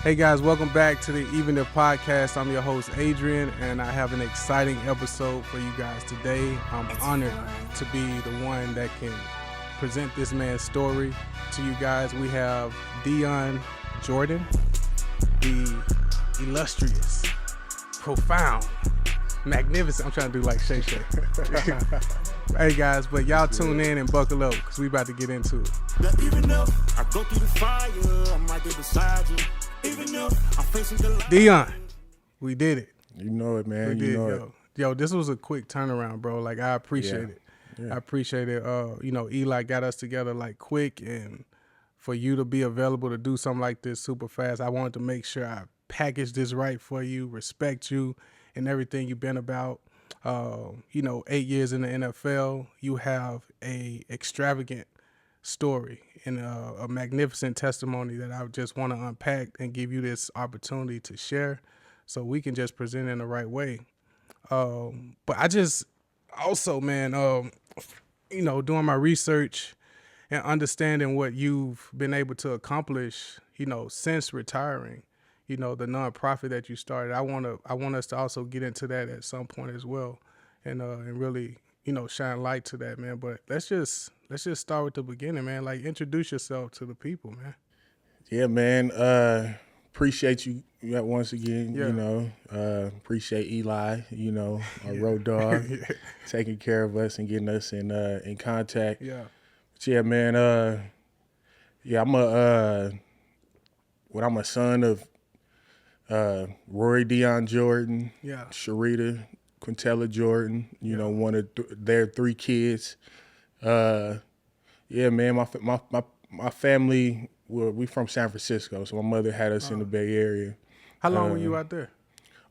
Hey guys, welcome back to the Even If Podcast. I'm your host, Adrian, and I have an exciting episode for you guys today. I'm honored to be the one that can present this man's story to you guys. We have Dion Jordan, the illustrious, profound, magnificent. I'm trying to do like Shay Shay. Hey guys, but y'all tune in and buckle up because we about to get into it. Even if I go through the fire, I'm right there beside you. Even if I'm facing the light. Dion, we did it. You know it, man. We did, you know yo. it. Yo, this was a quick turnaround, bro. Like, I appreciate it. Yeah. I appreciate it. Eli got us together like quick, and for you to be available to do something like this super fast, I wanted to make sure I packaged this right for you, respect you, and everything you've been about. 8 years in the NFL, you have a extravagant story and a magnificent testimony that I just want to unpack and give you this opportunity to share so we can just present it in the right way. But I just also, man, doing my research and understanding what you've been able to accomplish, since retiring, the nonprofit that you started. I want us to also get into that at some point as well, and really, shine light to that, man. But let's just start with the beginning, man. Like, introduce yourself to the people, man. Yeah, man. Appreciate you once again. Yeah. Appreciate Eli. Our road dog, taking care of us and getting us in contact. Yeah. But yeah, man. I'm a son of Rory Dion Jordan. Yeah. Sharita Quintella Jordan. One of their three kids. Man. My family. We from San Francisco, so my mother had us in the Bay Area. How long were you out there?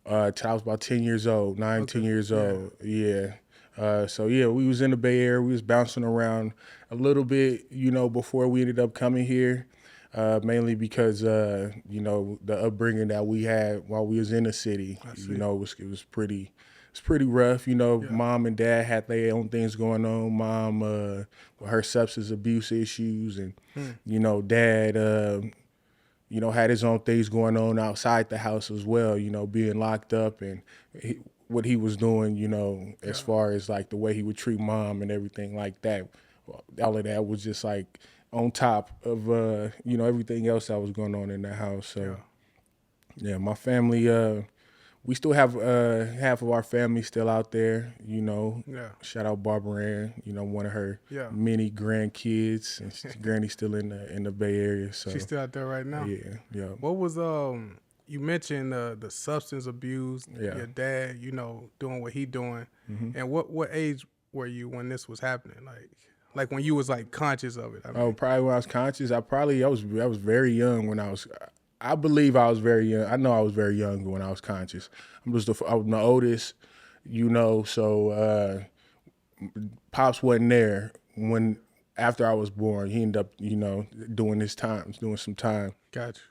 Till I was about 10 years old, 10 years old. Yeah. We was in the Bay Area. We was bouncing around a little bit, before we ended up coming here, mainly because, the upbringing that we had while we was in the city, it was pretty rough. Mom and dad had their own things going on. Mom, with her substance abuse issues, and, dad, had his own things going on outside the house as well, being locked up and what he was doing, as far as like the way he would treat mom and everything like that. All of that was just like on top of, everything else that was going on in the house. So, yeah, my family, we still have half of our family still out there, Yeah. Shout out Barbara Ann, one of her many grandkids, and Granny's still in the Bay Area. So She's still out there right now? Yeah. What was, you mentioned the substance abuse, Yeah. your dad, doing what he doing. Mm-hmm. And what age were you when this was happening? Like when you was like conscious of it? Probably when I was conscious. I was very young when I believe I was very young. I know I was very young when I was conscious. I was the oldest, so Pops wasn't there when after I was born. He ended up, doing some time. Gotcha.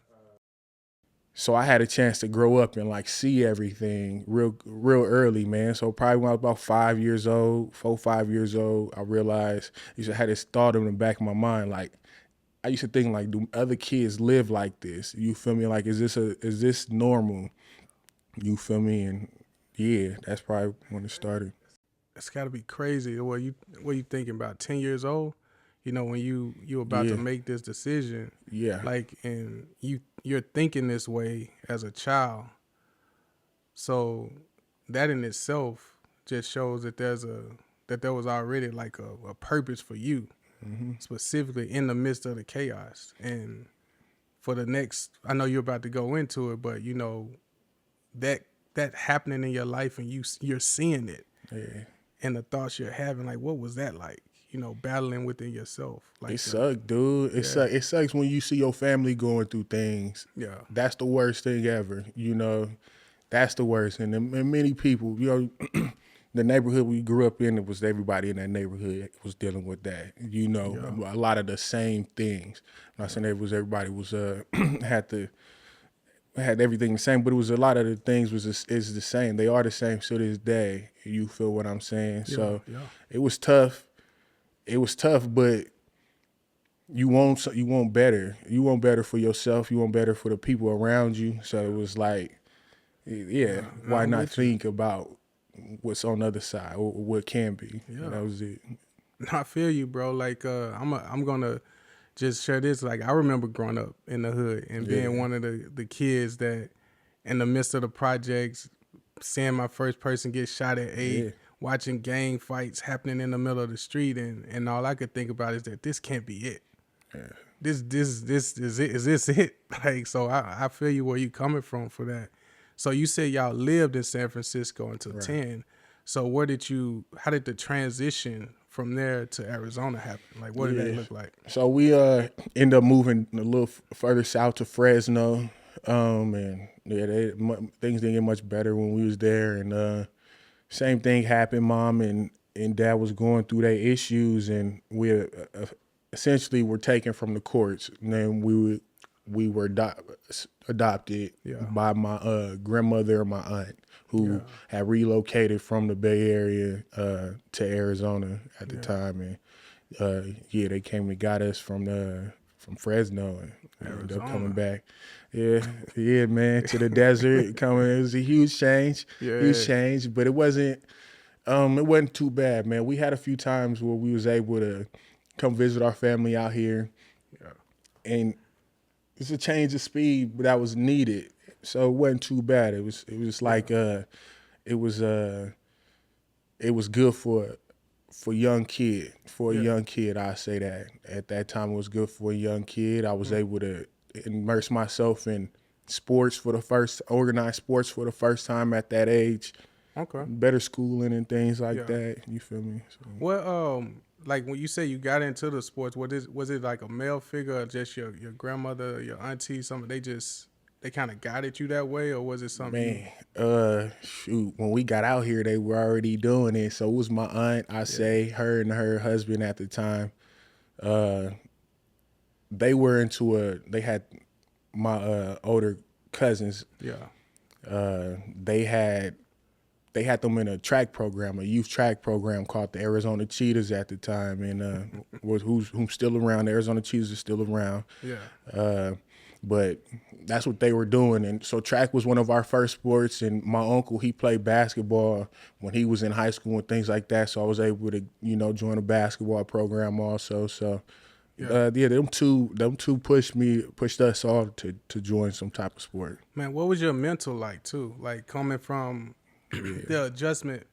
So I had a chance to grow up and like see everything real early, man. So probably when I was about 5 years old, 5 years old, I realized I had this thought in the back of my mind, like, I used to think, like, do other kids live like this? You feel me? Like, is this normal? You feel me? And yeah, that's probably when it started. It's got to be crazy. What you thinking about? 10 years old? When you about to make this decision. Yeah. Like, and you're thinking this way as a child. So that in itself just shows that there was already like a purpose for you. Mm-hmm. Specifically in the midst of the chaos. And for the next, I know you're about to go into it, but that happening in your life and you're seeing it. Yeah. And the thoughts you're having, like, what was that like? Battling within yourself. Like, it sucked, dude. It sucks when you see your family going through things. Yeah. That's the worst thing ever. That's the worst. And many people, the neighborhood we grew up in, it was everybody in that neighborhood was dealing with that. A lot of the same things. I'm not saying everybody was had everything the same, but it was a lot of the things is the same. They are the same to this day. You feel what I'm saying? Yeah, so yeah. It was tough. It was tough, but you want better. You want better for yourself. You want better for the people around you. So it was like, yeah, No, why I'm not with you. think about what's on the other side or what can be? Yeah. And that was it. No, I feel you, bro. Like I'm gonna just share this. Like I remember growing up in the hood and being Yeah. one of the kids that in the midst of the projects, seeing my first person get shot at 8, Yeah. watching gang fights happening in the middle of the street, and all I could think about is that this can't be it. This is it. Is this it? Like, so I feel you where you coming from for that. So you said y'all lived in San Francisco until Right. 10. So how did the transition from there to Arizona happen? Like, what did that look like? So we end up moving a little further south to Fresno, and yeah, things didn't get much better when we was there. And same thing happened. Mom and dad was going through their issues, and we essentially were taken from the courts. And then we were adopted by my grandmother and my aunt, who had relocated from the Bay Area to Arizona at the time, and they came and got us from Fresno, and we ended up coming back. Yeah, man, to the desert. Coming, it was a huge change, but it wasn't too bad, man. We had a few times where we was able to come visit our family out here, and it's a change of speed, but that was needed. So it wasn't too bad. It was like it was good for a young kid. For a young kid, I say that. At that time, it was good for a young kid. I was able to immerse myself in organized sports for the first time at that age. Okay. Better schooling and things like that. You feel me? So. Well, like when you say you got into the sports, was it like a male figure or just your grandmother, your auntie, something they kind of guided you that way, or was it something? Man, shoot, when we got out here, they were already doing it. So it was my aunt, say, her and her husband at the time. They had my older cousins. Yeah. They had them in a track program, a youth track program called the Arizona Cheetahs at the time, and who's still around. The Arizona Cheetahs are still around. Yeah. But that's what they were doing, and so track was one of our first sports. And my uncle, he played basketball when he was in high school and things like that. So I was able to, join a basketball program also. So them two pushed us all to join some type of sport. Man, what was your mental like too? Like coming from the adjustment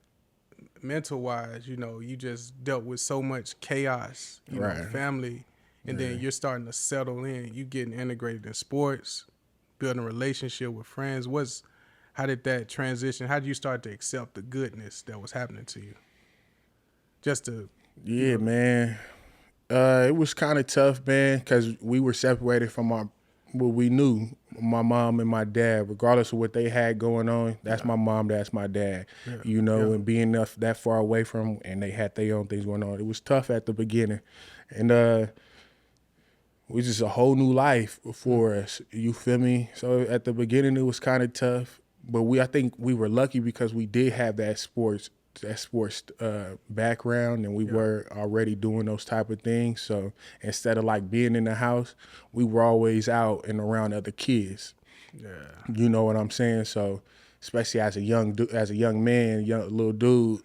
mental wise, you just dealt with so much chaos, family, and then you're starting to settle in. You getting integrated in sports, building a relationship with friends. How did that transition? How did you start to accept the goodness that was happening to you? Man. It was kind of tough, man, because we were separated from what we knew, my mom and my dad. Regardless of what they had going on, that's my mom, that's my dad, and being that far away from them, and they had their own things going on. It was tough at the beginning, and it was just a whole new life for us, you feel me? So at the beginning, it was kind of tough, but I think we were lucky because we did have that sports background, and we were already doing those type of things. So instead of like being in the house, we were always out and around other kids. Yeah. You know what I'm saying? So especially as a young man, young little dude,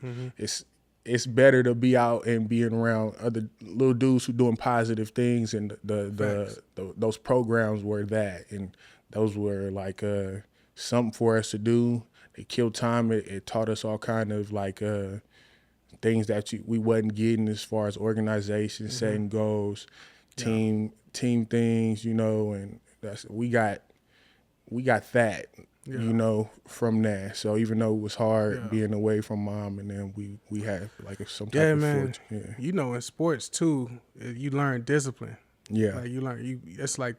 it's better to be out and being around other little dudes who doing positive things, and those programs were that, and those were like something for us to do. It killed time. It taught us all kind of like things that we wasn't getting as far as organization, setting goals, team things, and we got that, from that. So even though it was hard being away from mom, and then we had like some type of fortune. Yeah. In sports too, you learn discipline. Yeah. Like it's like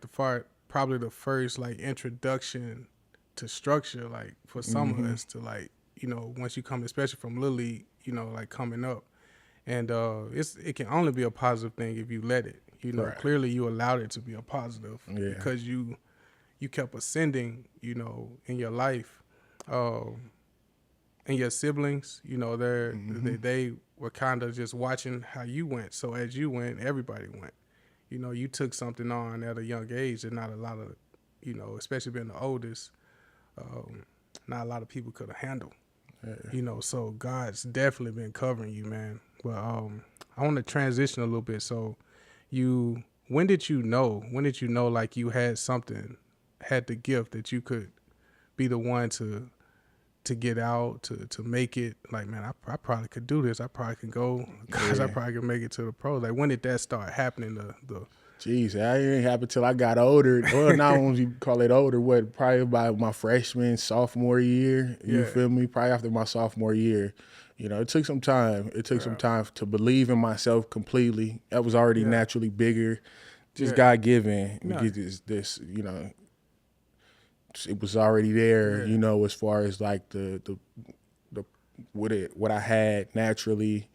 probably the first like introduction to structure, like for some of us to like, once you come, especially from Little League, like coming up, and it can only be a positive thing if you let it. Clearly you allowed it to be a positive because you kept ascending, in your life, and your siblings, they were kind of just watching how you went. So as you went, everybody went. you know, you took something on at a young age that not a lot of, you know, especially being the oldest, not a lot of people could have handled. You know, so God's definitely been covering you, man. But I want to transition a little bit. So when did you know like you had the gift that you could be the one to get out, to make it? Like, man, I probably could do this. I probably could go, guys, I probably could make it to the pros. Like, when did that start happening? Jeez, that didn't happen till I got older. Well, now when you call it older, probably about my freshman, sophomore year. You feel me? Probably after my sophomore year. You know, it took some time. It took some time to believe in myself completely. That was already naturally bigger. Just God-given. We get this, you know, it was already there, you know, as far as like the what I had naturally.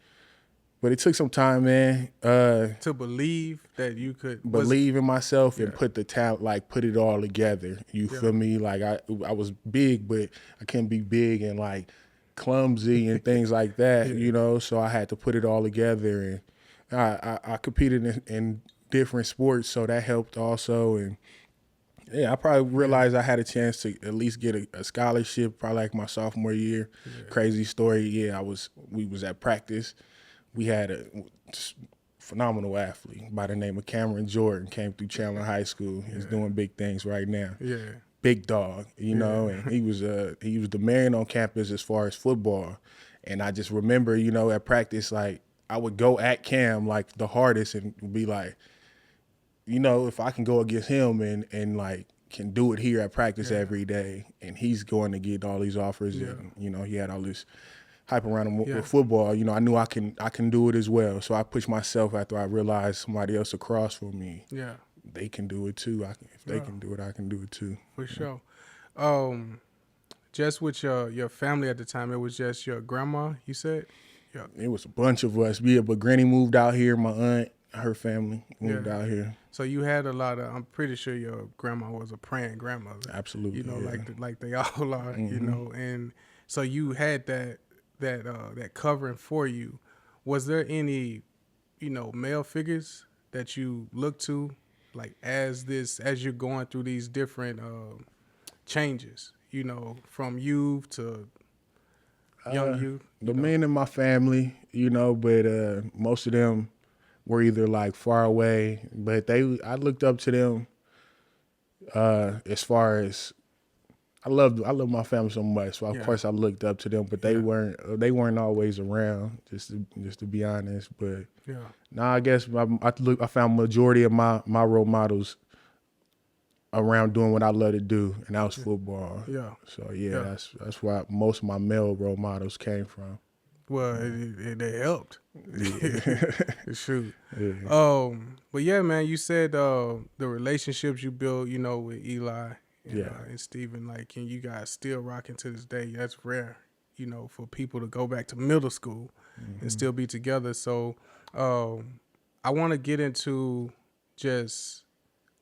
But it took some time, man. To believe that you could believe in myself and put the talent, like put it all together. You feel me? Like I was big, but I couldn't be big and like clumsy and things like that, you know. So I had to put it all together, and I competed in different sports, so that helped also. And I probably realized I had a chance to at least get a scholarship, probably like my sophomore year. Crazy story. We was at practice. We had a phenomenal athlete by the name of Adrian Jordan, came through Chandler High School. He's doing big things right now. Big dog, you know, and he was the man on campus as far as football. And I just remember, you know, at practice, like I would go at Cam like the hardest and be like, you know, if I can go against him and like can do it here at practice every day, and he's going to get all these offers, and you know, he had all this hype around him with football. You know, I knew I can do it as well. So I pushed myself after I realized somebody else across from me. They can do it too. If they can do it, I can do it too. For sure. Just with your family at the time, it was just your grandma, you said? Yeah. It was a bunch of us. Yeah, but Granny moved out here. My aunt, her family moved out here. So you had a lot of. I'm pretty sure your grandma was a praying grandmother. Absolutely. You know, like they all are. You know, and so you had that covering for you. Was there any, you know, male figures that you look to, like as you're going through these different changes, you know, from youth to young youth? The men in my family, you know, but most of them were either like far away, but I looked up to them as far as I love my family so much, so of course I looked up to them, but they weren't always around, just to be honest. But I guess I found majority of my role models around doing what I love to do, and that was football. So that's why most of my male role models came from. Well, they helped. Shoot. But yeah, man, you said the relationships you built, you know, with Eli and Steven, like, and you guys still rocking to this day. That's rare, you know, for people to go back to middle school and still be together. So I want to get into just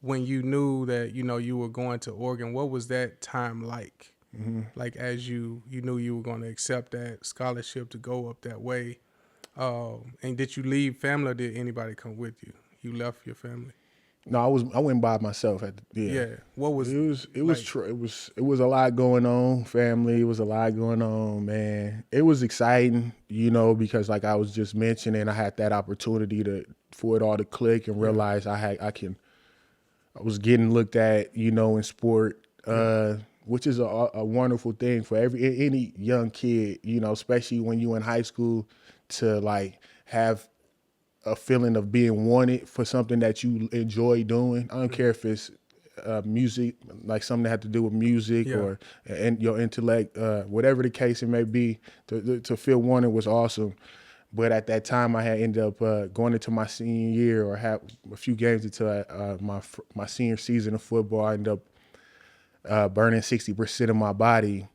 when you knew that, you know, you were going to Oregon. What was that time like? Like as you knew you were going to accept that scholarship to go up that way. And did you leave family, or did anybody come with you? You left your family? No, I went by myself What was it was a lot going on, family. It was a lot going on, man. It was exciting, you know, because like I was just mentioning, I had that opportunity for it all to click and realize I was getting looked at, you know, in sport, which is a wonderful thing for any young kid, you know, especially when you in high school, to like have a feeling of being wanted for something that you enjoy doing. I don't care if it's music, like something that had to do with music or and your intellect, whatever the case it may be. To feel wanted was awesome. But at that time, I had ended up going into my senior year, or have a few games into my senior season of football. I ended up burning 60% of my body.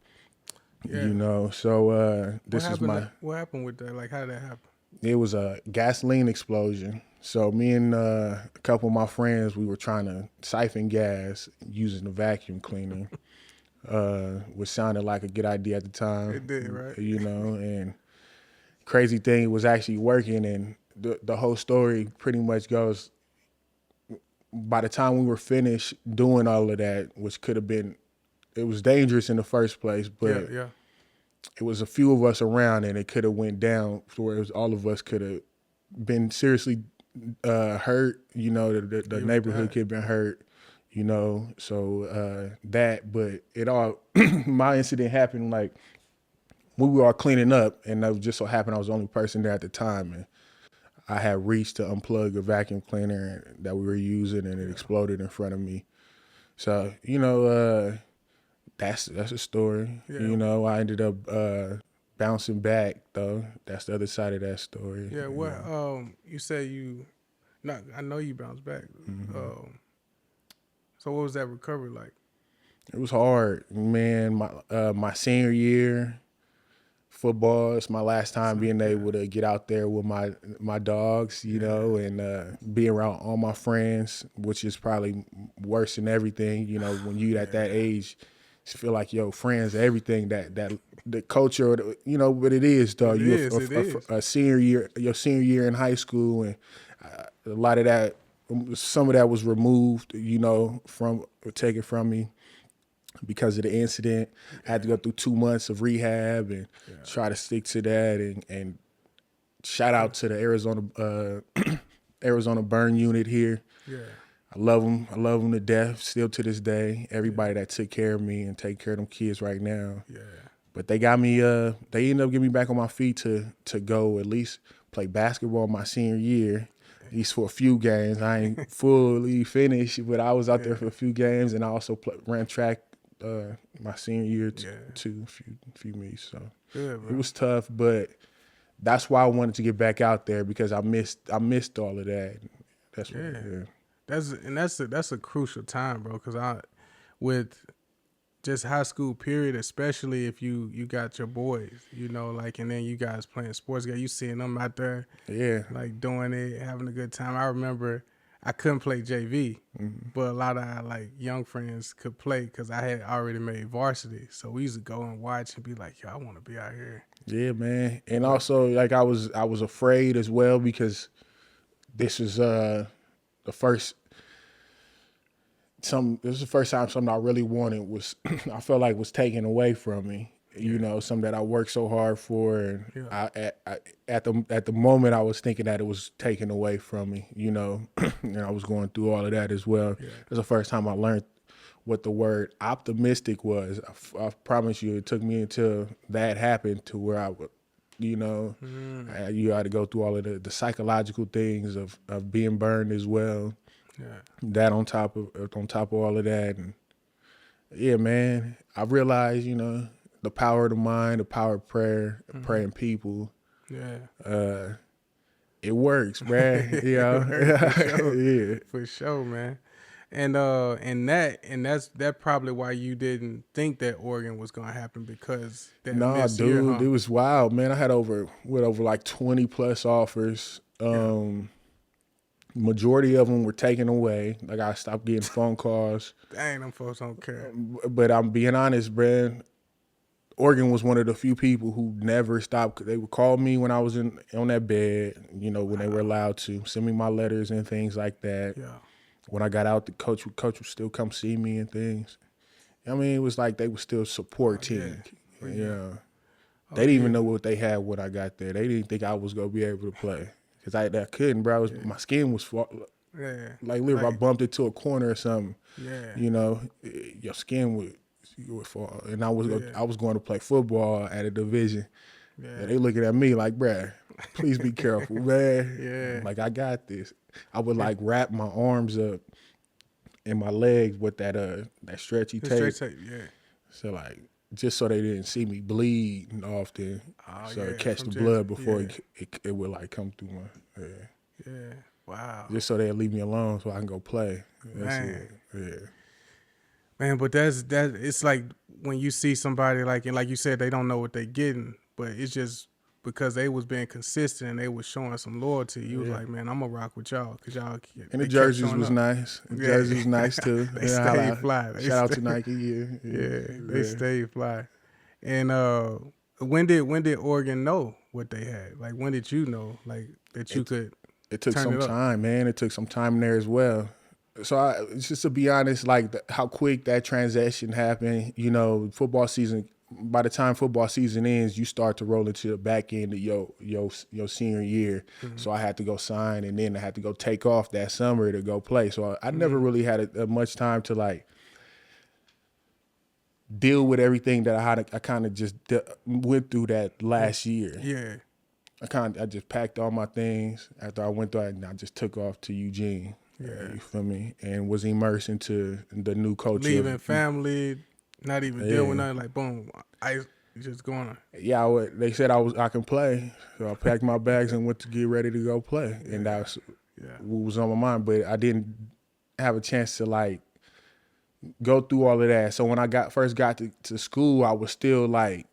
You know, so what happened with that? Like, how did that happen? It was a gasoline explosion. So me and a couple of my friends, we were trying to siphon gas using a vacuum cleaner, which sounded like a good idea at the time. It did, right? You know, and crazy thing, it was actually working. And the whole story pretty much goes, by the time we were finished doing all of that, which could have been, it was dangerous in the first place, but Yeah. it was a few of us around, and it could have went down where it was all of us could have been seriously hurt. You know, the neighborhood could have been hurt. You know, so that, but it all, my incident happened like we were all cleaning up, and it just so happened I was the only person there at the time, and I had reached to unplug a vacuum cleaner that we were using, and it exploded in front of me. So, you know, that's a story. Yeah. You know, I ended up bouncing back though. That's the other side of that story. Yeah. Well, you said I know you bounced back. So what was that recovery like? It was hard, man. My senior year, football. It's my last time being able to get out there with my dogs, you know, and be around all my friends, which is probably worse than everything. You know, when you at that age, you feel like your friends are everything. That the culture, you know, but it is though. A senior year, your senior year in high school, and a lot of that, some of that was removed, you know, taken from me because of the incident. I had to go through 2 months of rehab and try to stick to that. And shout out to the Arizona burn unit here. Yeah. I love them. I love them to death still to this day. Everybody that took care of me and take care of them kids right now. Yeah. But they got me, they ended up getting me back on my feet to go at least play basketball my senior year. At least for a few games. I ain't fully finished, but I was out there for a few games, and I also ran track my senior year too, a few meets. So Good, it was tough, but that's why I wanted to get back out there because I missed all of that. That's what. That's a crucial time, bro. Because with just high school period, especially if you got your boys, you know, like, and then you guys playing sports, you seeing them out there, like doing it, having a good time. I remember I couldn't play JV, but a lot of our, like, young friends could play because I had already made varsity. So we used to go and watch and be like, yo, I want to be out here. Yeah, man. And also, like, I was afraid as well because this was the first time something I really wanted was I felt like was taken away from me. You know, something that I worked so hard for, and at the moment I was thinking that it was taken away from me. You know, and I was going through all of that as well. Yeah. It was the first time I learned what the word optimistic was. I promise you, it took me until that happened to where I would, you know, you had to go through all of the psychological things of being burned as well. Yeah. That on top of all of that, and yeah, man, I realized, you know, the power of the mind, the power of prayer, praying people. Yeah. It works, man. You know? For sure, man. And that's probably why you didn't think that Oregon was gonna happen because that dude, it was wild, man. I had over like 20 plus offers. Majority of them were taken away. Like, I stopped getting phone calls. Dang, them folks don't care. But I'm being honest, man. Oregon was one of the few people who never stopped. They would call me when I was on that bed, you know, when they were allowed to, send me my letters and things like that. Yeah. When I got out, the coach would still come see me and things. I mean, it was like they were still supporting. Yeah. They didn't even know what they had when I got there. They didn't think I was going to be able to play. Because I couldn't, bro. My skin was like literally, I bumped into a corner or something. Yeah. You know, your skin would fall. And I was going to play football at a division. Yeah. And they looking at me like, bruh, please be careful, man. Yeah. Like, I got this. I would like wrap my arms up and my legs with that stretchy tape. So like, just so they didn't see me bleed often, catch the blood before it would like come through my wow. Just so they'd leave me alone so I can go play. That's it. Yeah. Man, but that's it's like when you see somebody like you said, they don't know what they're getting, but it's just because they was being consistent and they was showing some loyalty. You was like, man, I'm gonna rock with y'all because y'all. And the jerseys was nice. The jerseys was nice too. They stayed fly. Shout out to Nike. They stayed fly. And when did Oregon know what they had? Like, when did you know, like, that you could? It took some time, man. It took some time there as well. So just to be honest, like how quick that transition happened, football season. By the time football season ends, you start to roll into the back end of your senior year. Mm-hmm. So I had to go sign, and then I had to go take off that summer to go play. So I never really had much time to like deal with everything that I kind of just went through that last year. Yeah. I just packed all my things after I went through it, and I just took off to Eugene. Yeah. You feel me? And was immersed into the new culture. Leaving family, not even dealing with nothing. Like boom, I just going on. Yeah, they said I can play, so I packed my bags and went to get ready to go play, and that's what was on my mind. But I didn't have a chance to like go through all of that. So when I first got to school, I was still like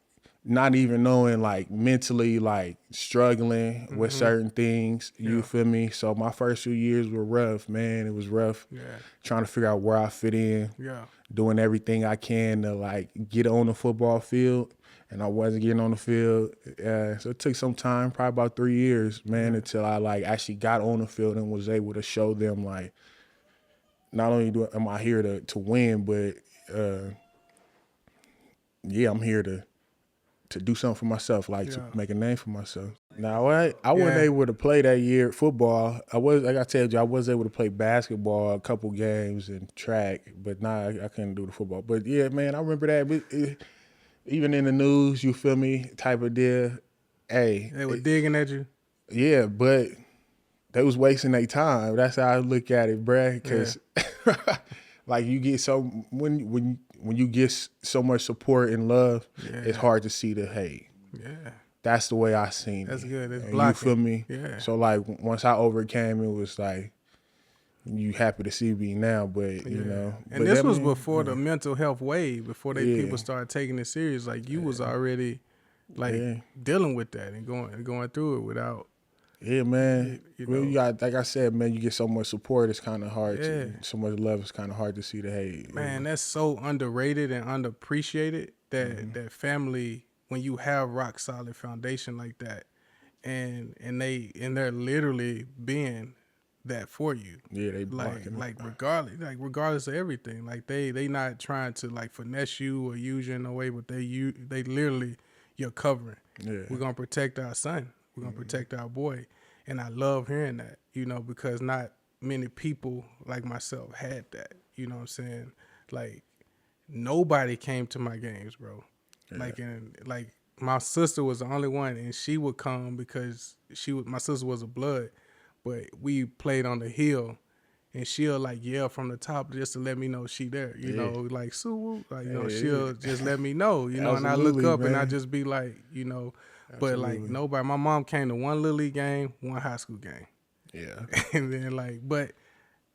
not even knowing, like mentally, like struggling with certain things. You feel me? So my first few years were rough, man. It was rough. Yeah. Trying to figure out where I fit in. Yeah. Doing everything I can to like get on the football field, and I wasn't getting on the field. So it took some time, probably about 3 years, man, until I like actually got on the field and was able to show them like, not only am I here to win, but I'm here to do something for myself, like to make a name for myself. Now, I wasn't able to play that year football. Like I told you, I was able to play basketball a couple games and track, but I couldn't do the football. But yeah, man, I remember that. Even in the news, you feel me, type of deal. Hey, they were digging at you. Yeah, but they was wasting their time. That's how I look at it, bruh. Because like you get when you get so much support and love, it's hard to see the hate. Yeah. That's the way I seen it. That's good. It's and blocking. you feel me? Yeah. So like once I overcame, it was like, you happy to see me now, but you know. And this was before the mental health wave, before people started taking it serious. Like you was already like dealing with that and going through it without. Yeah, man. You got, like I said, man, you get so much support, it's kind of hard so much love, it's kind of hard to see the hate. Man, that's so underrated and underappreciated that that family, when you have rock solid foundation like that, and they're literally being that for you. Yeah, they blocking regardless of everything. Like they not trying to like finesse you or use you in a way, but they literally you're covering. Yeah. We're gonna protect our son. We're gonna protect our boy. And I love hearing that, because not many people like myself had that. You know what I'm saying? Like nobody came to my games, bro. Yeah. My sister was the only one, and she would come because my sister was a blood, but we played on the hill, and she'll like yell from the top just to let me know she there. You know, like Sue, like she'll just let me know. And I look up, man, and I just be like, But like nobody. My mom came to one little league game, one high school game. Yeah. And then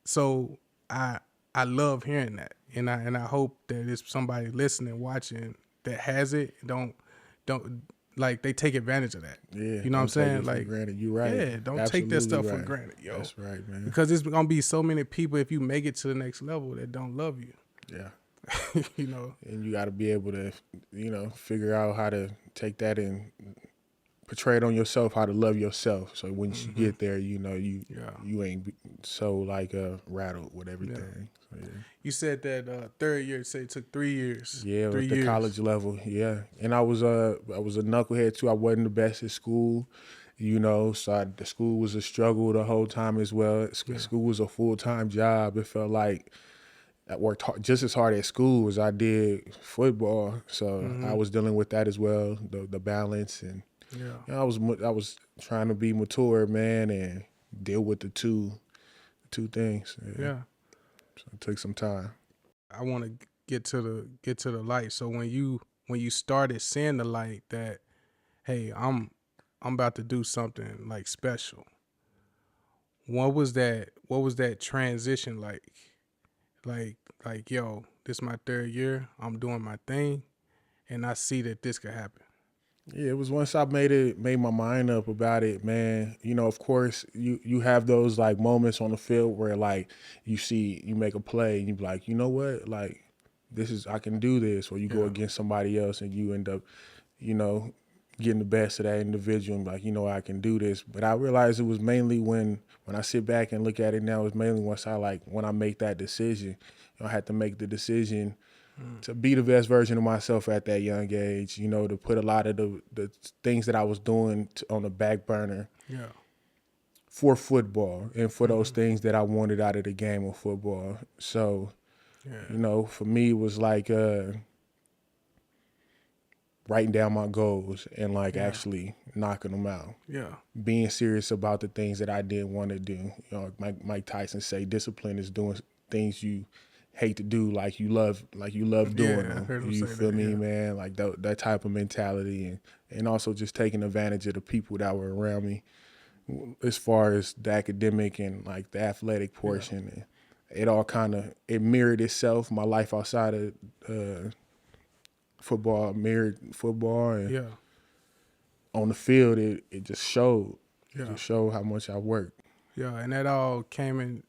so I love hearing that, and I hope that it's somebody listening, watching that has it. Don't like they take advantage of that. Yeah. You know what I'm saying? Like, granted, you're right. Yeah. Don't take that stuff for granted, yo. That's right, man. Because there's gonna be so many people if you make it to the next level that don't love you. Yeah. And you got to be able to, figure out how to take that and portray it on yourself, how to love yourself. So once you get there, you ain't so like rattled with everything. Yeah. So, you said that third year, it took 3 years. Yeah, at the college level. Yeah, and I was a knucklehead too. I wasn't the best at school. So the school was a struggle the whole time as well. School was a full-time job. It felt like I worked just as hard at school as I did football, so I was dealing with that as well, the balance, and I was trying to be mature, man, and deal with the two things. Yeah. So it took some time. I want to get to the light. So when you started seeing the light that, hey, I'm about to do something like special. What was that transition like? Like, yo, this is my third year. I'm doing my thing, and I see that this could happen. Yeah, it was once I made my mind up about it, man. Of course, you have those like moments on the field where like you make a play and you be like, you know what, like I can do this, or you go against somebody else and you end up, getting the best of that individual and like, I can do this. But I realized it was mainly when I sit back and look at it now, it's mainly when I make that decision. I had to make the decision to be the best version of myself at that young age, to put a lot of the things that I was doing on the back burner for football and for those things that I wanted out of the game of football. So, for me, it was like writing down my goals and actually knocking them out. Yeah. Being serious about the things that I didn't want to do. Mike Tyson say discipline is doing things you hate to do like you love doing them. You feel me, man? Like that type of mentality and also just taking advantage of the people that were around me as far as the academic and like the athletic portion. And it all it mirrored itself. My life outside of football mirrored football, and on the field it just showed. It just showed how much I worked. Yeah, and that all came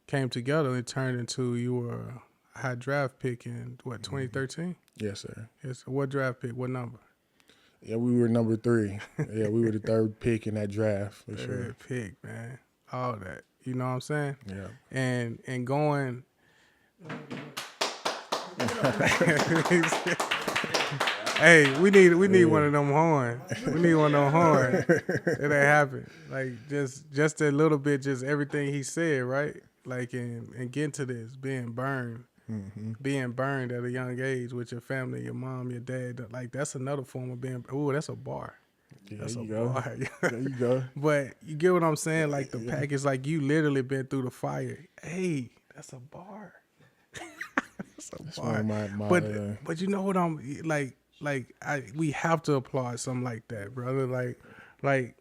together and turned into you were a high draft pick in 2013? Yes, sir. Yes. What draft pick? What number? Yeah, we were number 3. Yeah, we were the 3rd pick in that draft for sure. 3rd pick, man. All that. You know what I'm saying? Yeah. And going. Hey, we need one of them horns. We need one of them horns. It ain't happen. Like just a little bit, just everything he said, right? Like and getting to this, being burned at a young age with your family, your mom, your dad. Like that's another form of being. Ooh, that's a bar. Yeah, that's there a you go. bar. There you go. But you get what I'm saying? Like the package, like you literally been through the fire. Hey, that's a bar. That's a bar. But you know what I'm like. We have to applaud something like that, brother. Like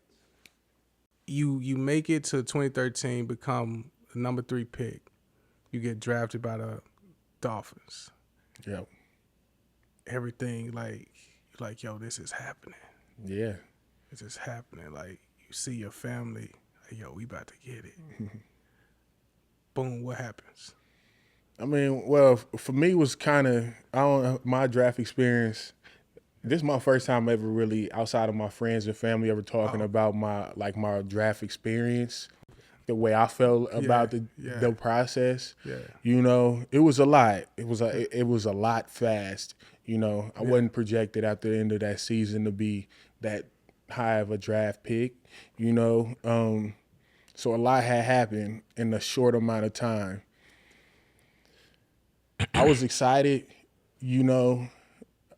you make it to 2013, become the number 3 pick. You get drafted by the Dolphins. Yep. Everything like yo, this is happening. Yeah. This is happening. Like you see your family, like, yo, we about to get it. Boom, what happens? I mean, well, for me, it was my draft experience. This is my first time ever really outside of my friends and family ever talking about my draft experience, the way I felt about the process. Yeah. It was a lot. It was a lot fast. I wasn't projected at the end of that season to be that high of a draft pick. So a lot had happened in a short amount of time. I was excited,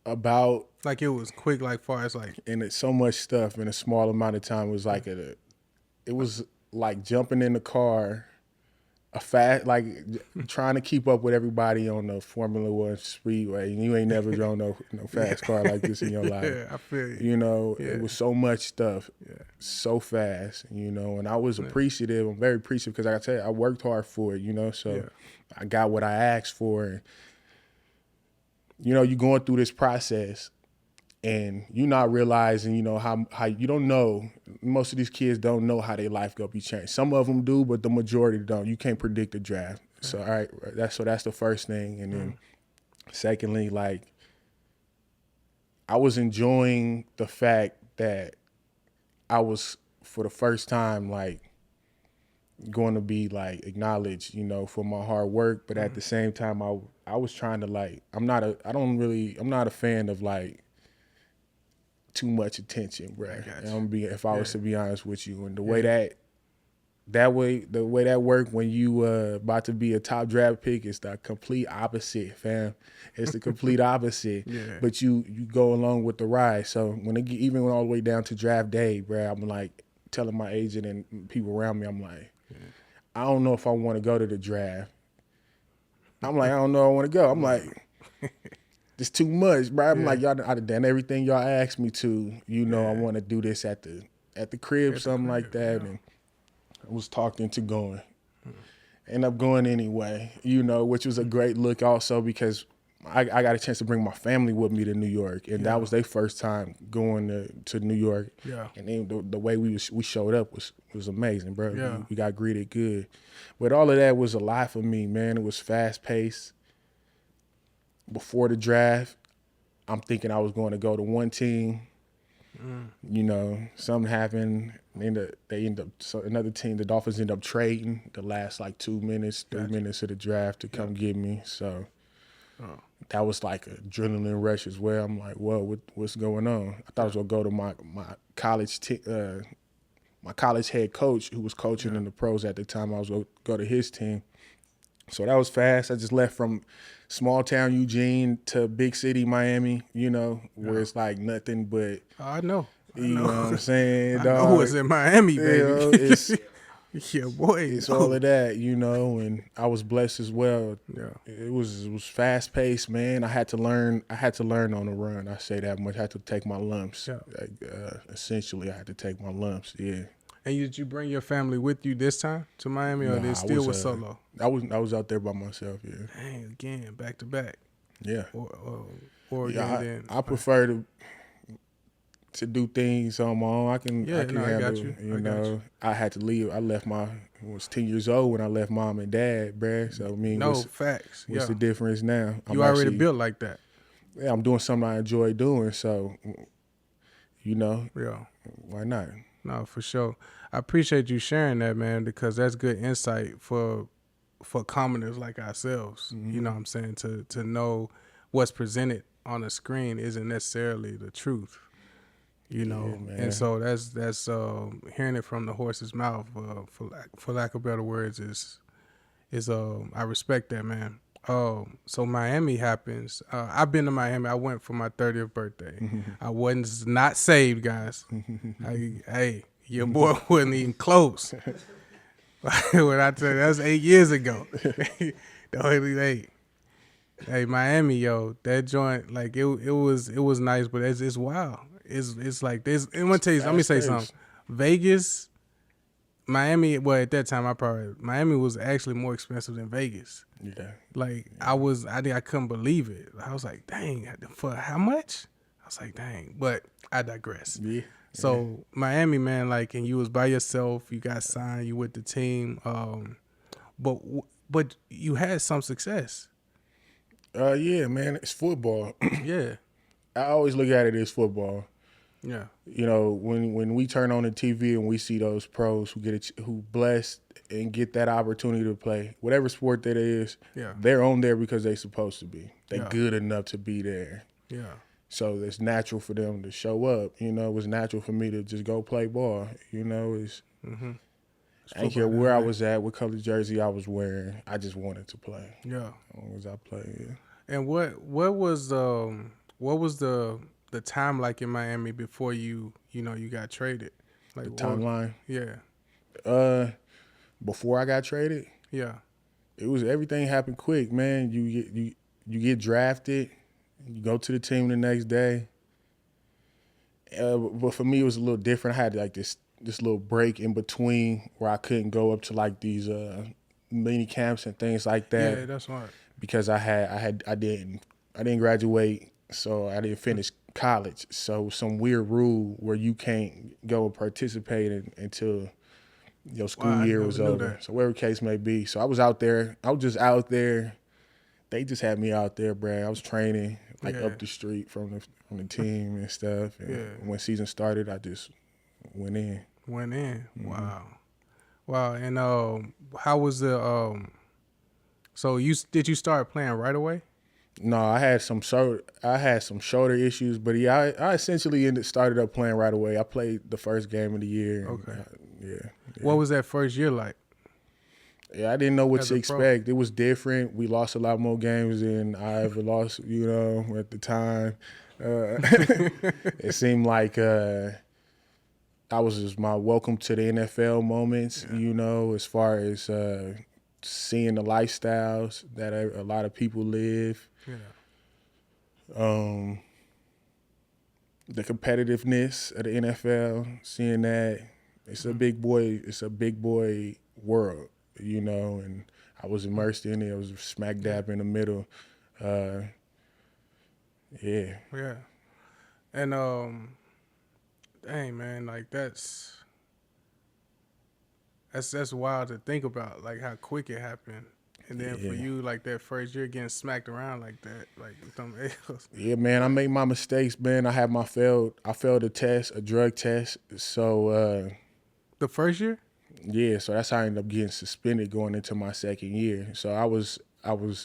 about like it was quick, like far as and it's so much stuff in a small amount of time. It was like it was like jumping in the car, trying to keep up with everybody on the Formula One speedway, and you ain't never drove no fast car like this in your life. Yeah, I feel you. It was so much stuff, so fast, and I was appreciative. I'm very appreciative because, like I tell you, I worked hard for it, so I got what I asked for. And, you're going through this process and you're not realizing, how you don't know. Most of these kids don't know how their life gonna be changed. Some of them do, but the majority don't. You can't predict the draft. So, all right, that's the first thing. And then secondly, I was enjoying the fact that I was, for the first time, going to be acknowledged, for my hard work. But at the same time, I was trying to I'm not a fan of too much attention, bro. If I was to be honest with you, and the way that worked when you about to be a top draft pick is the complete opposite, fam. It's the complete opposite. But you go along with the ride. So when it even went all the way down to draft day, bro, I'm telling my agent and people around me, I'm I don't know if I want to go to the draft. I don't know I want to go. I'm it's too much, bro. I'm y'all, I've done everything y'all asked me to. I want to do this at the crib, something like that. And I was talked into going. End up going anyway, which was a great look also because I got a chance to bring my family with me to New York, and that was their first time going to New York. Yeah. And then the way we showed up was amazing, bro. Yeah. We got greeted good. But all of that was a lot for me, man. It was fast paced. Before the draft, I'm thinking I was going to go to one team. You know, something happened. They end up so another team, the Dolphins end up trading the last like 2 minutes, 3 minutes of the draft to come get me. So that was like an adrenaline rush as well. I'm like, whoa, what's going on? I thought I was gonna go to my college head coach who was coaching in the pros at the time. I was going to go to his team. So that was fast. I just left from small town Eugene to big city Miami, you know, where it's like nothing but. I know. You know what I'm saying, I dog? know it's in Miami, baby. You know, it's yeah, boy. it's all of that, you know, and I was blessed as well. Yeah. It was fast paced, man. I had to learn on the run. I say that much. I had to take my lumps. Yeah. Essentially, I had to take my lumps. Yeah. And did you bring your family with you this time to Miami, or they still was solo? I was out there by myself. Yeah. Dang, again, back to back. Yeah. Oregon. I prefer to do things on my own. I can handle, I got you. You know, I had to leave. I was 10 years old when I left mom and dad, bruh. So I mean, facts. What's the difference now? You already built like that. Yeah, I'm doing something I enjoy doing. So, you know, why not? No, for sure. I appreciate you sharing that, man, because that's good insight for commoners like ourselves. You know what I'm saying? To know what's presented on the screen isn't necessarily the truth. You know, and so that's hearing it from the horse's mouth, for lack of better words, is I respect that, man. So Miami happens. I've been to Miami. I went for my 30th birthday. I was not saved, guys. Hey, your boy wasn't even close. When I tell you, that was 8 years ago. Hey, Miami, yo, that joint, like it was nice, but it's wild. It's like this. I'm gonna tell you. Let me say something. Vegas, Miami. Well, at that time, Miami was actually more expensive than Vegas. Yeah. Like I couldn't believe it. I was like, dang, for how much? I was like, dang. But I digress. Yeah. So Miami, man, like, and you was by yourself. You got signed. You with the team. But you had some success. Yeah, man. It's football. Yeah. I always look at it as football. Yeah. You know, when we turn on the TV and we see those pros who blessed and get that opportunity to play whatever sport that is, they're on there because they're supposed to be. They're good enough to be there. Yeah. So it's natural for them to show up. You know, it was natural for me to just go play ball. You know, I didn't care where I was at, what color jersey I was wearing. I just wanted to play. Yeah. As long as I played. Yeah. And what was the time like in Miami before you got traded? Like the timeline? Yeah. Before I got traded? Yeah. It was everything happened quick, man. You get drafted, you go to the team the next day. But for me it was a little different. I had like this little break in between where I couldn't go up to like these mini camps and things like that. Yeah, that's right. Because I didn't graduate, so I didn't finish college. So some weird rule where you can't go participate until your school year was over. So whatever case may be. So I was out there. I was just out there. They just had me out there, bruh. I was training up the street from the team and stuff. And when season started, I just went in. Wow. And how was the so did you start playing right away? No, I had some shoulder issues, but I essentially started up playing right away. I played the first game of the year. Okay. Yeah. What was that first year like? Yeah, I didn't know what to expect. It was different. We lost a lot more games than I ever lost, at the time. It seemed like I was just my welcome to the NFL moments, as far as seeing the lifestyles that a lot of people live. Yeah. The competitiveness of the NFL, seeing that it's a big boy world, and I was immersed in it. I was smack dab in the middle. Yeah. Yeah. And dang, man, like that's wild to think about, like how quick it happened. And then for you, like that first year getting smacked around like that, like with them L's. Yeah, man, I made my mistakes, man. I failed a test, a drug test. So The first year? yeah, so that's how I ended up getting suspended going into my second year. So I was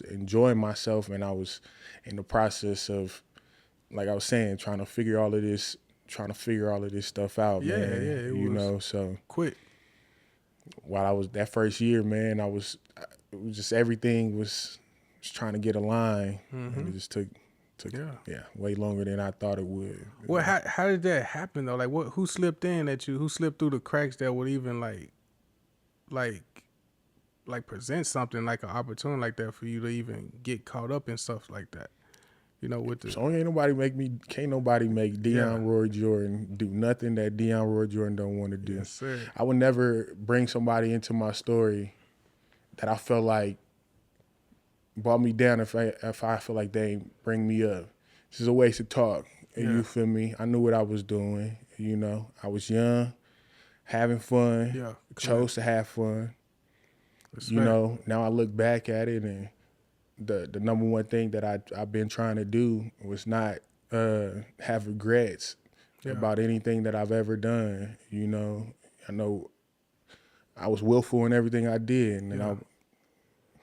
enjoying myself, and I was in the process of, like I was saying, trying to figure all of this stuff out, Yeah, man. yeah, it was So quick. while I was that first year, man, it was just everything was trying to get aligned, and it just took way longer than I thought it would. Well, how did that happen though? Like, who slipped in at you? Who slipped through the cracks that would even like present something like an opportunity like that for you to even get caught up in stuff like that? You know, with the So can't nobody make Dion Ward Jordan do nothing that Dion Ward Jordan don't want to do. Yes, sir. I would never bring somebody into my story that I felt like brought me down if I feel like they ain't bring me up. This is a waste of talk. You feel me? I knew what I was doing. You know, I was young, having fun. Yeah, chose to have fun. Respect. You know, now I look back at it, and the number one thing that I've been trying to do was not have regrets about anything that I've ever done. You know, I know I was willful in everything I did, and I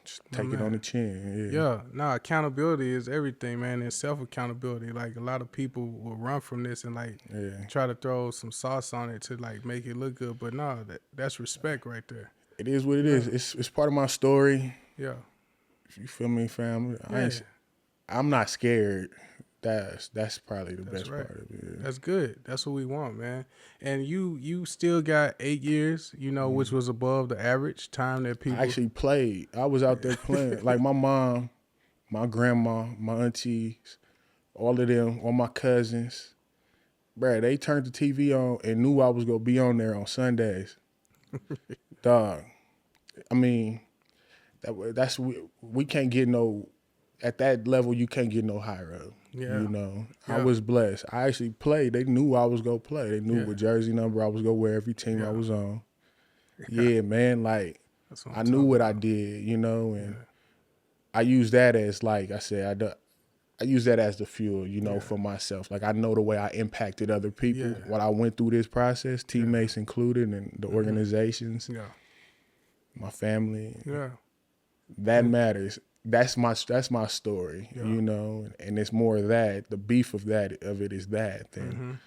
just take it on the chin. No, accountability is everything, man, and self-accountability. Like, a lot of people will run from this and try to throw some sauce on it to like make it look good, but no, that's respect right there. It is what it is. It's part of my story. Yeah. You feel me, fam? Yeah. I'm not scared. That's probably the best right. part of it. That's good. That's what we want, man. And you still got 8 years, you know, which was above the average time that people I actually played. I was out there playing. Like my mom, my grandma, my aunties, all of them, all my cousins. Bruh, they turned the TV on and knew I was gonna be on there on Sundays. Dog. I mean, that's we can't get no at that level. You can't get no higher up. Yeah. You know, Yeah. I was blessed. I actually played. They knew I was gonna play. They knew what jersey number I was gonna wear every team I was on. Yeah, man. Like That's what I I'm knew talking what about. I did. You know, and I use that as, like I said, I use that as the fuel. You know, for myself. Like I know the way I impacted other people. Yeah. What I went through this process, teammates included, and the organizations, Yeah. my family. Yeah. That matters. That's my story, you know, and it's more of that. The beef of it is that. Then,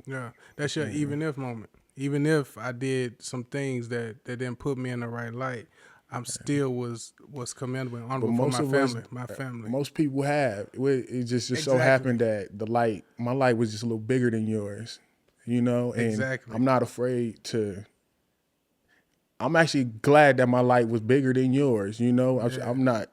Yeah. That's your even if moment. Even if I did some things that didn't put me in the right light, I'm still was commendable and honorable for my family. Most people have. It just so Exactly. happened that my light was just a little bigger than yours, you know. And Exactly. I'm not afraid to. I'm actually glad that my light was bigger than yours, you know. I'm not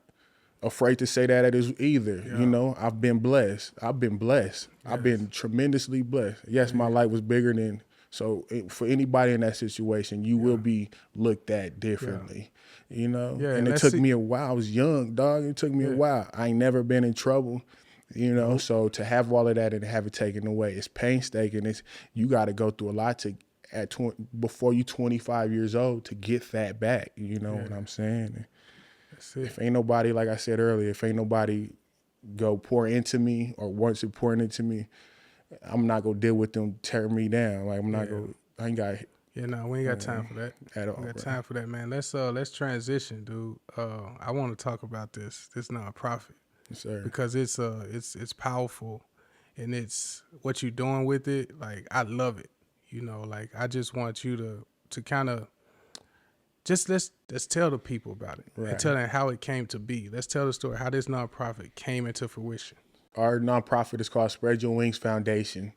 afraid to say that it is either. You know, I've been blessed. I've been tremendously blessed. Yes, my light was bigger than. So for anybody in that situation, you will be looked at differently. You know, Yeah, and it took me a while. I was young, dog. It took me a while. I ain't never been in trouble. You know, so to have all of that and have it taken away, it's painstaking. You got to go through a lot before you 25 years old to get that back. You know what I'm saying? If ain't nobody, like I said earlier, if ain't nobody go pour into me or wants to pour into me, I'm not gonna deal with them tearing me down. Like I'm not gonna. I ain't got. Yeah, no, we ain't got time for that. At all. We got time for that, man. Let's transition, dude. I want to talk about this nonprofit. Yes, sir. Because it's powerful, and it's what you're doing with it. Like, I love it. You know, like, I just want you to kind of just let's tell the people about it and tell them how it came to be. Let's tell the story how this nonprofit came into fruition. Our nonprofit is called Spread Your Wings Foundation.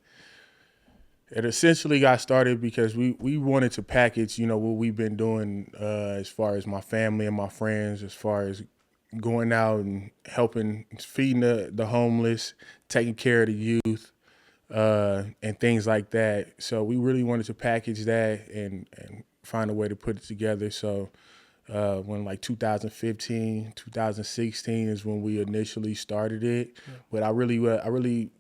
It essentially got started because we wanted to package, you know, what we've been doing as far as my family and my friends, as far as going out and helping, feeding the homeless, taking care of the youth, and things like that. So we really wanted to package that and find a way to put it together. So when like 2015, 2016 is when we initially started it. Yeah. But I really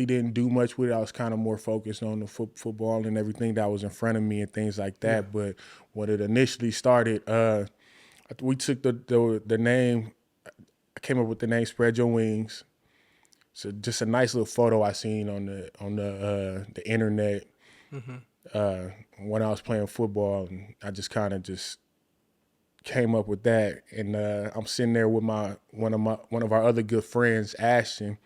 didn't do much with it. I was kind of more focused on the football and everything that was in front of me and things like that. Yeah. But when it initially started, we took the name. I came up with the name Spread Your Wings. So just a nice little photo I seen on the internet when I was playing football, and I just kind of just came up with that. And I'm sitting there with one of our other good friends, Ashton,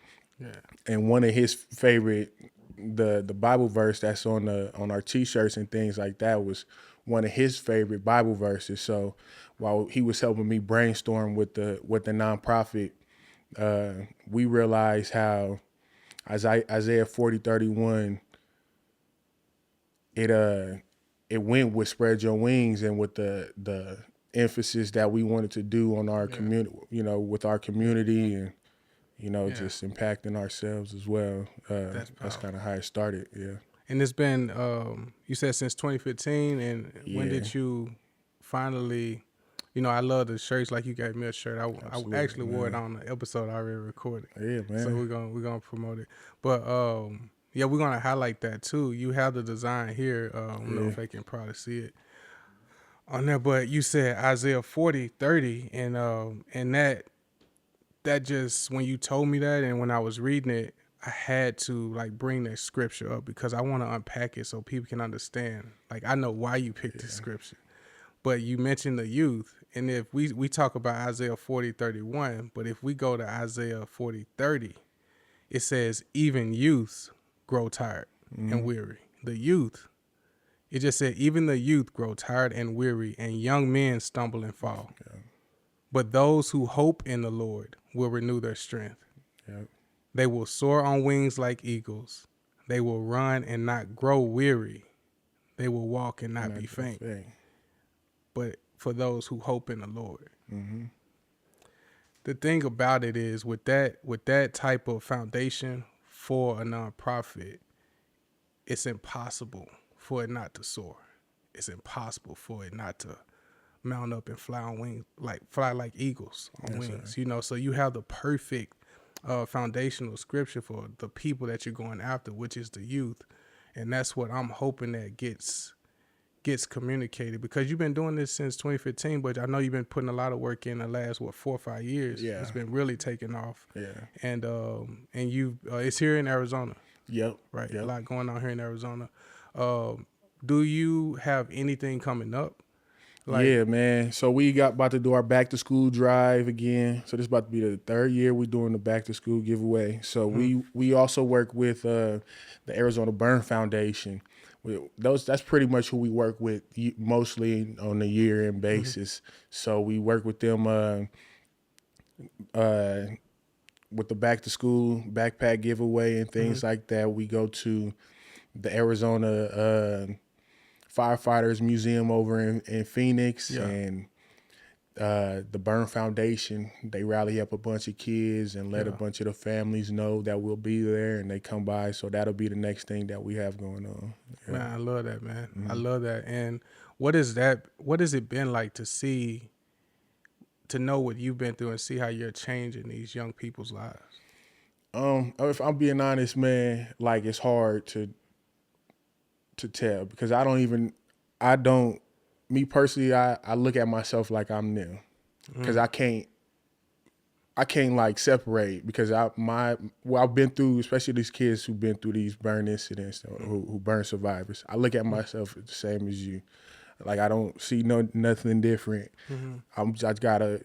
and one of his favorite the Bible verse that's on our T-shirts and things like that was one of his favorite Bible verses. So while he was helping me brainstorm with the nonprofit, we realized how Isaiah 40:31 it went with Spread Your Wings and with the emphasis that we wanted to do on our community, with our community and just impacting ourselves as well. That's kind of how it started. Yeah. And it's been you said since 2015, and when did you finally? I love the shirts. Like you gave me a shirt. I actually wore it on the episode I already recorded. Yeah, man. So we're gonna promote it. But we're gonna highlight that too. You have the design here. I don't know if they can probably see it on there. But you said Isaiah 40:30, and that just, when you told me that and when I was reading it, I had to like bring that scripture up because I want to unpack it so people can understand. Like, I know why you picked this scripture, but you mentioned the youth. And if we talk about Isaiah 40:31, but if we go to Isaiah 40:30, it says, even youths grow tired and weary. The youth, it just said, even the youth grow tired and weary, and young men stumble and fall. Yeah. But those who hope in the Lord will renew their strength. Yep. They will soar on wings like eagles. They will run and not grow weary. They will walk and not be faint. But for those who hope in the Lord. Mm-hmm. The thing about it is, with that type of foundation for a nonprofit, it's impossible for it not to soar. It's impossible for it not to mount up and fly on wings, fly like eagles on wings. Right. So you have the perfect foundational scripture for the people that you're going after, which is the youth, and that's what I'm hoping that gets communicated, because you've been doing this since 2015, but I know you've been putting a lot of work in the last 4 or 5 years. Yeah, it's been really taking off. Yeah, and you it's here in Arizona. Yep. Right. Yep. A lot going on here in Arizona. Do you have anything coming up? Yeah, man. So we about to do our back to school drive again. So this is about to be the 3rd year we're doing the back to school giveaway. So we also work with the Arizona Burn Foundation. That's pretty much who we work with mostly on a year-end basis. So we work with them with the back to school backpack giveaway and things like that. We go to the Arizona Firefighters Museum over in Phoenix, and the Burn Foundation. They rally up a bunch of kids and let a bunch of the families know that we'll be there, and they come by. So that'll be the next thing that we have going on. Yeah. Man, I love that, man. I love that. And what has it been like to know what you've been through and see how you're changing these young people's lives? If I'm being honest, man, like, it's hard to tell, because me personally, I look at myself like I'm new, because I can't like separate, because I've been through, especially these kids who've been through these burn incidents, who burn survivors. I look at myself the same as you. Like, I don't see nothing different. I got a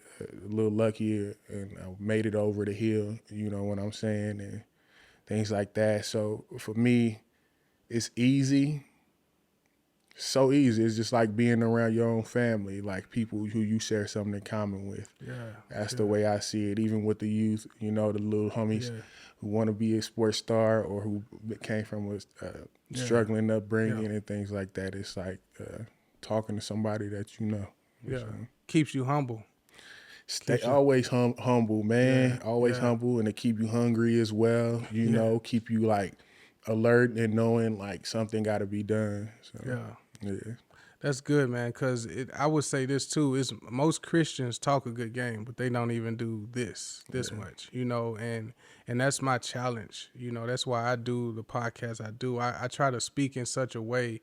little luckier, and I made it over the hill, you know what I'm saying, and things like that. So for me, it's easy. So easy. It's just like being around your own family, like people who you share something in common with. Yeah, that's the way I see it. Even with the youth, the little homies who want to be a sports star or who came from a struggling upbringing and things like that. It's like talking to somebody that you know. Yeah, keeps you humble. Stay always humble, man. Always humble, and to keep you hungry as well. Keep you like alert and knowing like something got to be done. So, yeah, that's good, man. Because I would say this too: is most Christians talk a good game, but they don't even do this much, And that's my challenge. That's why I do the podcast I do. I try to speak in such a way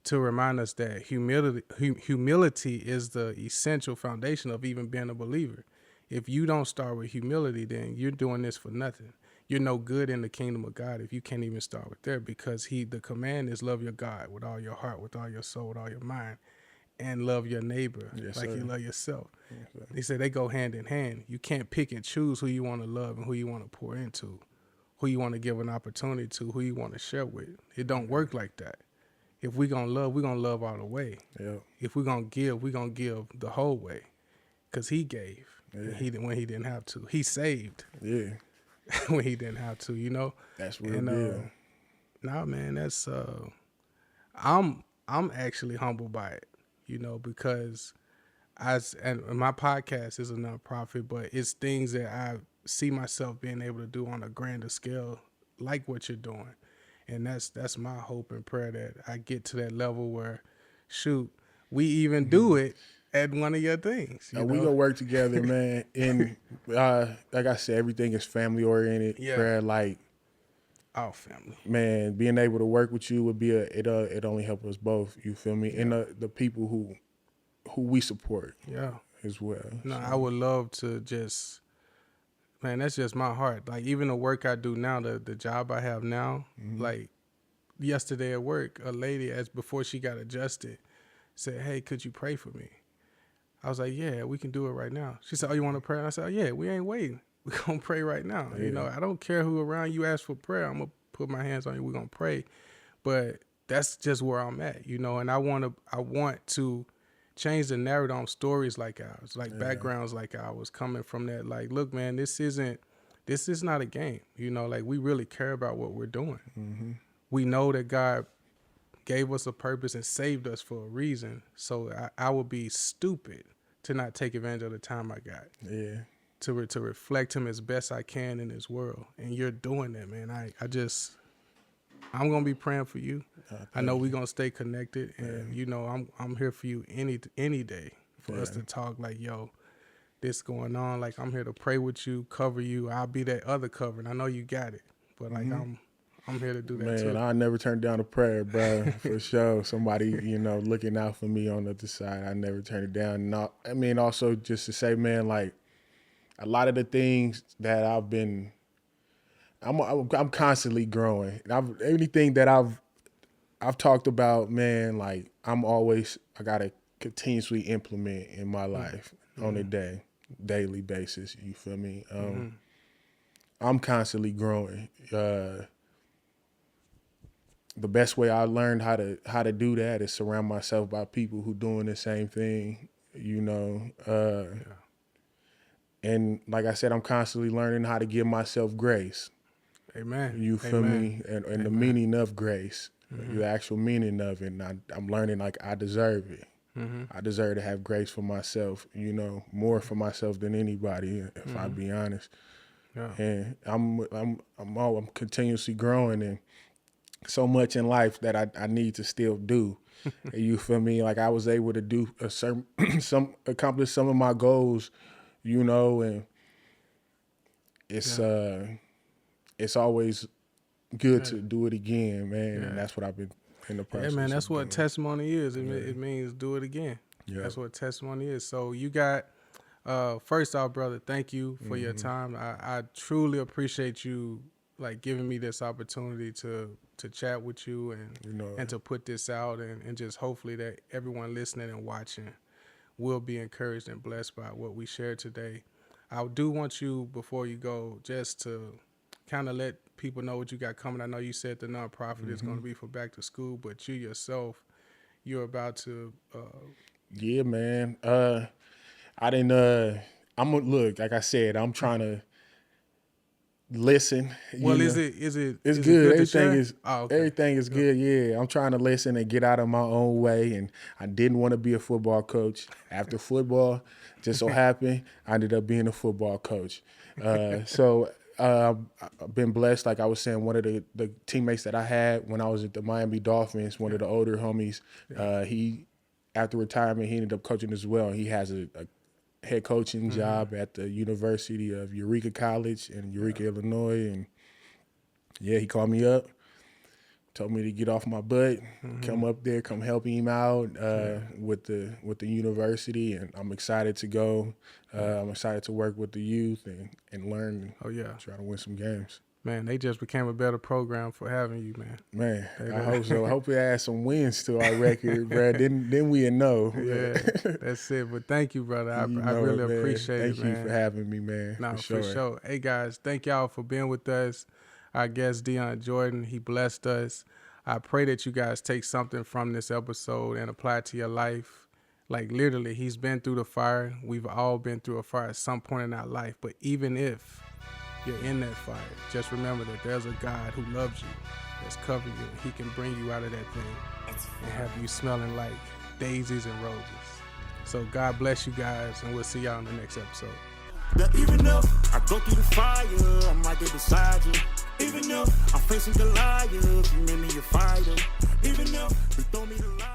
to remind us that humility is the essential foundation of even being a believer. If you don't start with humility, then you're doing this for nothing. You're no good in the kingdom of God if you can't even start with there, because the command is love your God with all your heart, with all your soul, with all your mind, and love your neighbor like you love yourself. Yes, he said they go hand in hand. You can't pick and choose who you want to love and who you want to pour into, who you want to give an opportunity to, who you want to share with. It don't work like that. If we're going to love all the way. Yeah. If we're going to give the whole way, because he gave when he didn't have to. He saved when he didn't have to, you know. That's real deal. Nah, man, that's I'm actually humbled by it, you know, because and my podcast is a nonprofit, but it's things that I see myself being able to do on a grander scale, like what you're doing. And that's my hope and prayer, that I get to that level where, shoot, we even do it at one of your things. We gonna work together, man. And like I said, everything is family oriented. Yeah. Prayer, like our family. Man, being able to work with you would be it only help us both. You feel me? Yeah. And the people who we support. Yeah. As well. No, so. I would love to just. Man, that's just my heart. Like, even the work I do now, the job I have now, like yesterday at work, a lady, before she got adjusted, said, "Hey, could you pray for me?" I was like, "Yeah, we can do it right now." She said, "Oh, you want to pray?" And I said, "Oh, yeah, we ain't waiting. We're going to pray right now." Yeah. You know, I don't care who around you ask for prayer. I'm going to put my hands on you. We're going to pray. But that's just where I'm at, you know, and I want to change the narrative on stories like ours, like backgrounds like ours, coming from that. Like, look, man, this is not a game. You know, like, we really care about what we're doing. Mm-hmm. We know that God gave us a purpose and saved us for a reason. So I would be stupid to not take advantage of the time I got. Yeah. To reflect him as best I can in this world. And you're doing that, man. I'm gonna be praying for you. I know we're gonna stay connected, and you know I'm here for you any day for us to talk. Like, yo, this going on. Like, I'm here to pray with you, cover you. I'll be that other covering. I know you got it, but like I'm here to do that too. Man, I never turn down a prayer, bro, for sure. Somebody, you know, looking out for me on the other side. I never turn it down. No, I mean, also just to say, man, like, a lot of the things that I've been. I'm constantly growing. Anything that I've talked about, man, like, I gotta continuously implement in my life on a daily basis. You feel me? I'm constantly growing. The best way I learned how to do that is surround myself by people who doing the same thing. You know, and like I said, I'm constantly learning how to give myself grace. Amen. You feel me? And the meaning of grace, the actual meaning of it. And I'm learning, like, I deserve it. I deserve to have grace for myself, you know, more for myself than anybody, if I be honest. Yeah. And I'm continuously growing, and so much in life that I need to still do. You feel me? Like, I was able to do accomplish some of my goals, you know, and it's always good to do it again, man. Yeah. And that's what I've been in the process. Yeah, man, that's what testimony is. It means do it again. Yeah. That's what testimony is. So you got, first off, brother, thank you for your time. I truly appreciate you, like, giving me this opportunity to chat with you and to put this out, and just hopefully that everyone listening and watching will be encouraged and blessed by what we shared today. I do want you, before you go, just to kind of let people know what you got coming. I know you said the nonprofit is going to be for back to school, but you yourself, you're about to. Yeah, man. Look, like I said, I'm trying to listen. Well, is it? It's good. Everything is good. Yeah, I'm trying to listen and get out of my own way. And I didn't want to be a football coach. After football, just so happened, I ended up being a football coach. So I've been blessed. Like I was saying, one of the teammates that I had when I was at the Miami Dolphins, one of the older homies, he, after retirement, he ended up coaching as well. He has a head coaching job at the University of Eureka College in Eureka, Illinois. And yeah, he called me up, told me to get off my butt, come up there, come help him out with the university, and I'm excited to go. I'm excited to work with the youth and learn. Oh yeah, try to win some games. Man, they just became a better program for having you, man. Man, I hope so. I hope we add some wins to our record, bro. Then we know. Yeah, that's it. But thank you, brother. I really appreciate it, man. Thank you for having me, man. No, for sure. Hey, guys, thank y'all for being with us. Our guest, Dion Jordan, he blessed us. I pray that you guys take something from this episode and apply it to your life. Like, literally, he's been through the fire. We've all been through a fire at some point in our life. But even if you're in that fire, just remember that there's a God who loves you, that's covering you. He can bring you out of that thing and have you smelling like daisies and roses. So God bless you guys, and we'll see y'all in the next episode. That even if I go through the fire, I'm right there beside you. Even if I'm facing Goliath, you made me a fighter. Even if they throw me the lie.